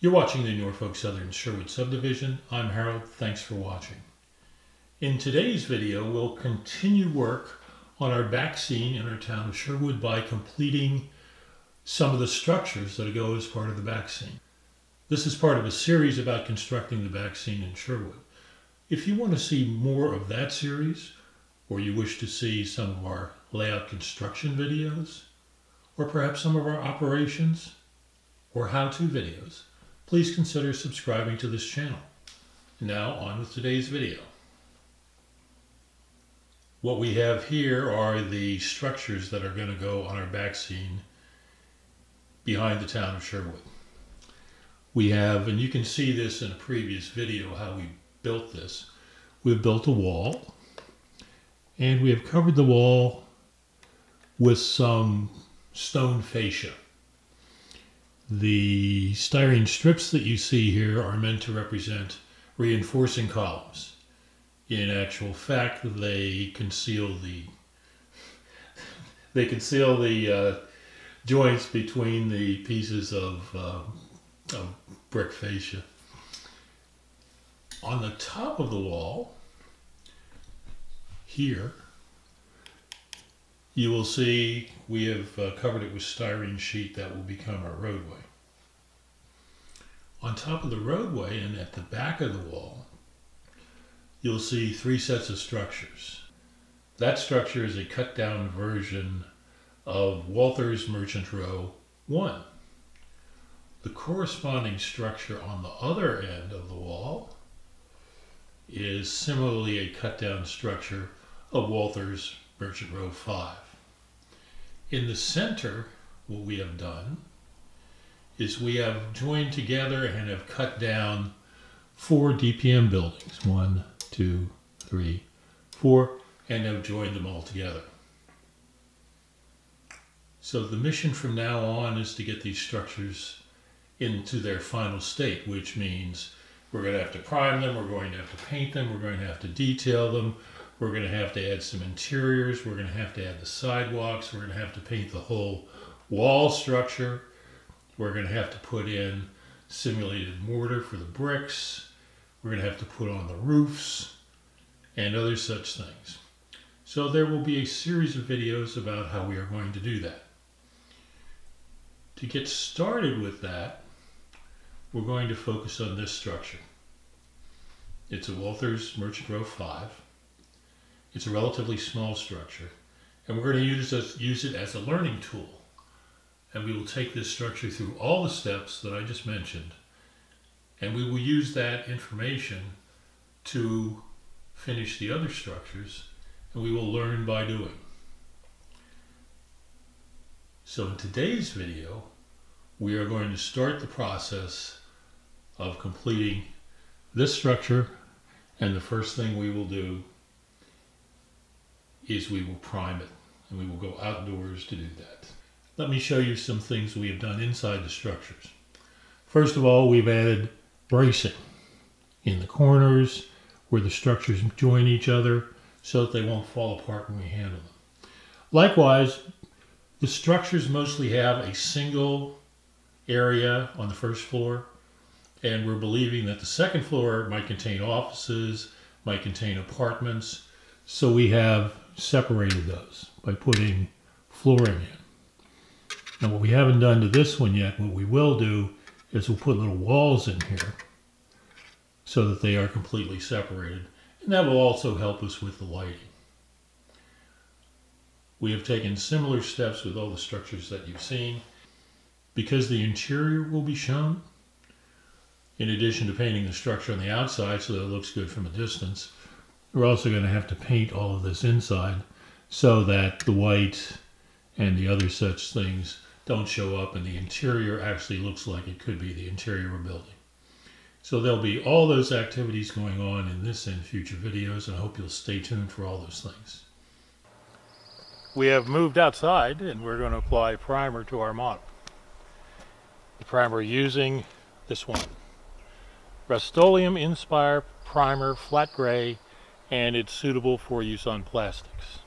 You're watching the Norfolk Southern Sherwood Subdivision. I'm Harold. Thanks for watching. In today's video, we'll continue work on our back scene in our town of Sherwood by completing some of the structures that go as part of the back scene. This is part of a series about constructing the back scene in Sherwood. If you want to see more of that series, or you wish to see some of our layout construction videos, or perhaps some of our operations or how-to videos, please consider subscribing to this channel. Now on with today's video. What we have here are the structures that are going to go on our back scene behind the town of Sherwood. We have, and you can see this in a previous video how we built this. We've built a wall, and we have covered the wall with some stone fascia. The styrene strips that you see here are meant to represent reinforcing columns. In actual fact, they conceal the joints between the pieces of brick fascia. On the top of the wall here, you will see we have covered it with styrene sheet that will become our roadway. On top of the roadway and at the back of the wall, you'll see three sets of structures. That structure is a cut down version of Walther's Merchant Row 1. The corresponding structure on the other end of the wall is similarly a cut down structure of Walther's Merchant Row 5. In the center, what we have done is we have joined together and have cut down 4 DPM buildings, 1, 2, 3, 4, and have joined them all together. So the mission from now on is to get these structures into their final state, which means we're going to have to prime them, we're going to have to paint them, we're going to have to detail them, we're going to have to add some interiors, we're going to have to add the sidewalks, we're going to have to paint the whole wall structure, we're going to have to put in simulated mortar for the bricks, we're going to have to put on the roofs, and other such things. So there will be a series of videos about how we are going to do that. To get started with that, we're going to focus on this structure. It's a Walther's Merchant Row 5. It's a relatively small structure, and we're going to use it as a learning tool. And we will take this structure through all the steps that I just mentioned, and we will use that information to finish the other structures, and we will learn by doing. So in today's video, we are going to start the process of completing this structure, and the first thing we will do is we will prime it, and we will go outdoors to do that. Let me show you some things we have done inside the structures. First of all, we've added bracing in the corners where the structures join each other so that they won't fall apart when we handle them. Likewise, the structures mostly have a single area on the first floor, and we're believing that the second floor might contain offices, might contain apartments, so we have separated those by putting flooring in. Now what we haven't done to this one yet, what we will do is we'll put little walls in here so that they are completely separated, and that will also help us with the lighting. We have taken similar steps with all the structures that you've seen. Because the interior will be shown, in addition to painting the structure on the outside so that it looks good from a distance, we're also going to have to paint all of this inside so that the white and the other such things don't show up and the interior actually looks like it could be the interior of a building. So there'll be all those activities going on in this and future videos, and I hope you'll stay tuned for all those things. We have moved outside and we're going to apply primer to our model. The primer using this one, Rust-Oleum Inspire Primer Flat Gray, and it's suitable for use on plastics.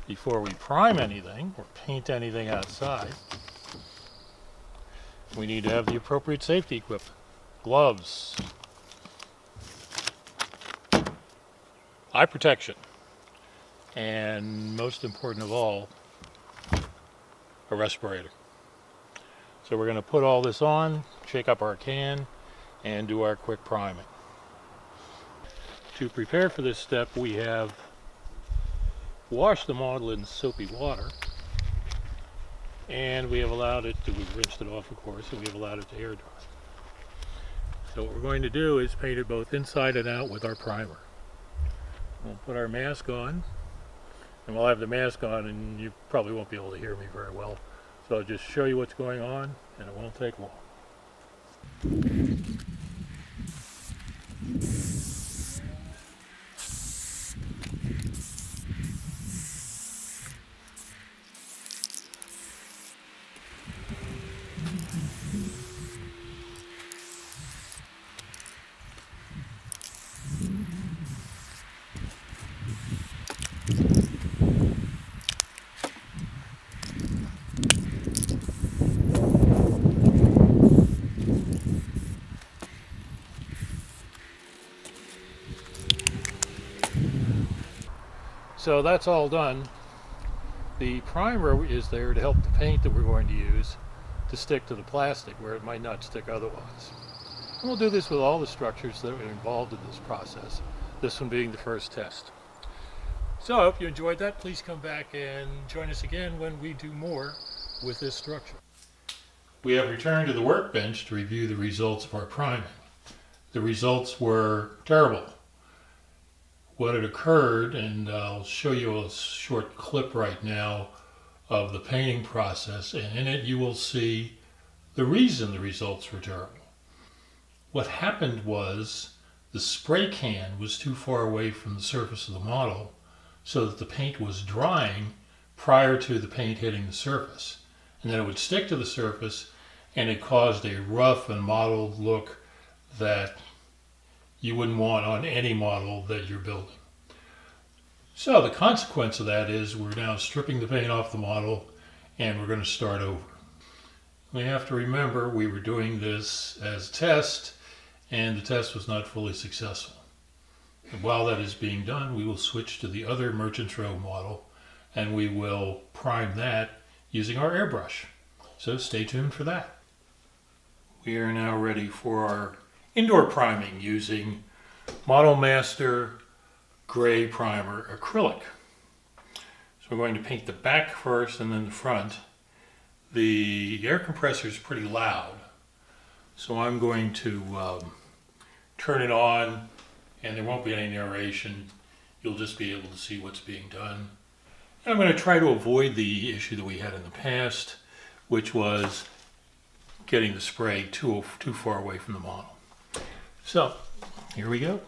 before we prime anything or paint anything outside, we need to have the appropriate safety equipment. Gloves, eye protection, and most important of all, a respirator. So we're going to put all this on, shake up our can, and do our quick priming. To prepare for this step, we have washed the model in soapy water, and we have allowed it to, we've rinsed it off of course, and we have allowed it to air dry. So what we're going to do is paint it both inside and out with our primer. We'll put our mask on, and we'll have the mask on, and you probably won't be able to hear me very well. So I'll just show you what's going on, and it won't take long. So that's all done. The primer is there to help the paint that we're going to use to stick to the plastic where it might not stick otherwise. And we'll do this with all the structures that are involved in this process, this one being the first test. So I hope you enjoyed that. Please come back and join us again when we do more with this structure. We have returned to the workbench to review the results of our priming. The results were terrible. What had occurred, and I'll show you a short clip right now of the painting process, and in it you will see the reason the results were terrible. What happened was the spray can was too far away from the surface of the model so that the paint was drying prior to the paint hitting the surface, and then it would stick to the surface, and it caused a rough and mottled look that you wouldn't want on any model that you're building. So the consequence of that is we're now stripping the paint off the model and we're going to start over. We have to remember we were doing this as a test and the test was not fully successful. And while that is being done, we will switch to the other Merchant's Row model and we will prime that using our airbrush. So stay tuned for that. We are now ready for our indoor priming using Model Master Gray Primer acrylic. So we're going to paint the back first and then the front. The air compressor is pretty loud, so I'm going to turn it on and there won't be any narration. You'll just be able to see what's being done. And I'm going to try to avoid the issue that we had in the past, which was getting the spray too far away from the model. So, here we go.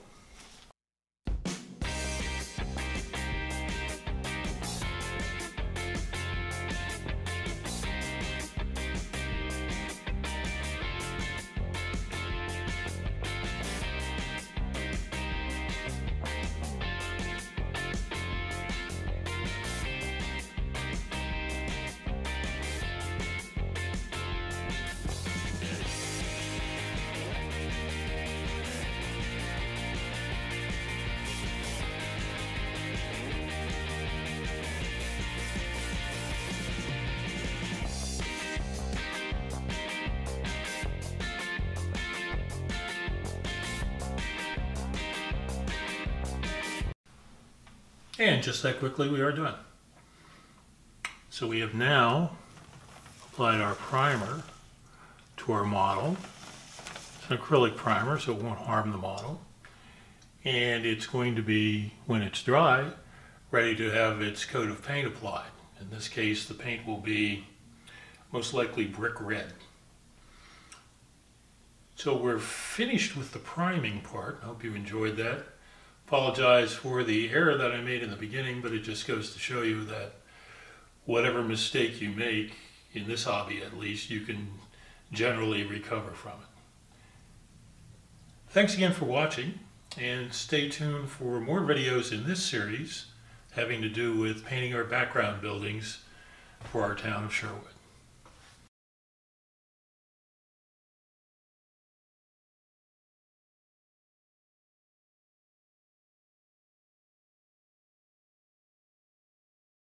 And just that quickly we are done. So we have now applied our primer to our model. It's an acrylic primer, so it won't harm the model. And it's going to be, when it's dry, ready to have its coat of paint applied. In this case, the paint will be most likely brick red. So we're finished with the priming part. I hope you enjoyed that. Apologize for the error that I made in the beginning, but it just goes to show you that whatever mistake you make, in this hobby at least, you can generally recover from it. Thanks again for watching, and stay tuned for more videos in this series having to do with painting our background buildings for our town of Sherwood.